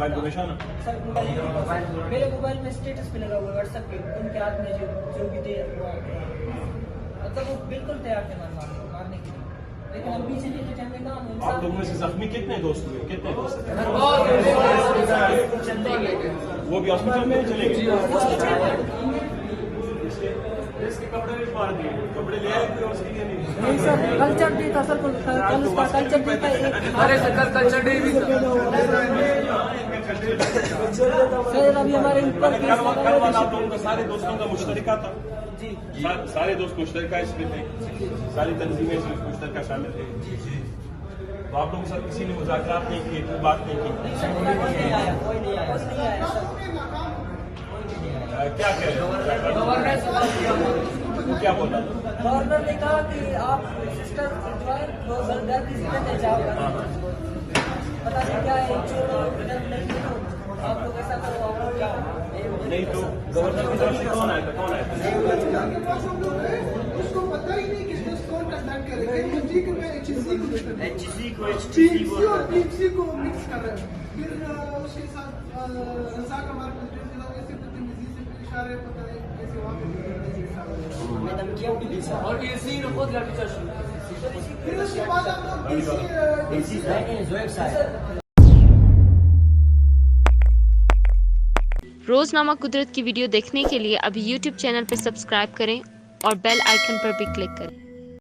Mobile को निशाना sir मेरे मोबाइल में स्टेटस पे लगा हुआ है व्हाट्सएप पे, उनके हाथ में जो भी थे मतलब वो बिल्कुल तैयार थे मारने के लिए, लेकिन हम पीछे नहीं थे, हमने कहा आप लोगों में से जख्मी कितने दोस्त हुए? कितने दोस्त? वो भी हॉस्पिटल में चले गए। इसके कपड़े भी फाड़ दिए, कपड़े ले आए फिर उसके लिए नहीं सर, कल्चर डे था सर, कल उसका कल्चर डे था। अरे सर कल कल्चर डे भी था सर। अभी हमारे ऊपर कल आप लोगों का सारे दोस्तों का मुश्तरका था जी, सारे दोस्त मुश्तरका इसमें थे, सारी तंजीमें इसमें मुश्तरका शामिल थे। तो आप लोगों के साथ किसी ने मुज़ाकरात नहीं किए, कोई बात नहीं की? कोई नहीं आया सर। क्या कह रहे हो? क्या बोला? गवर्नर ने कहा कि आप सिस्टर घर की जिम्मेदारी है, जाओ पता नहीं क्या है, नहीं तो आप लोग ऐसा करो, आप लोग जाओ। नहीं तो गवर्नर की तरफ से कौन आया था? कौन आया था? उसको पता ही नहीं कि कौन कंडक्ट करेगा, HEC को और PFC को मिक्स कर रहे हैं। फिर उसके साथ रज़ाक हमारे प्रतिनिधि से इशारे पता है कैसे वहाँ और ये सीन खुद लड़की फिर उसके बाद हम लोग रोजनामा कुदरत की वीडियो देखने के लिए अभी YouTube चैनल पर सब्सक्राइब करें और बेल आइकन पर भी क्लिक करें।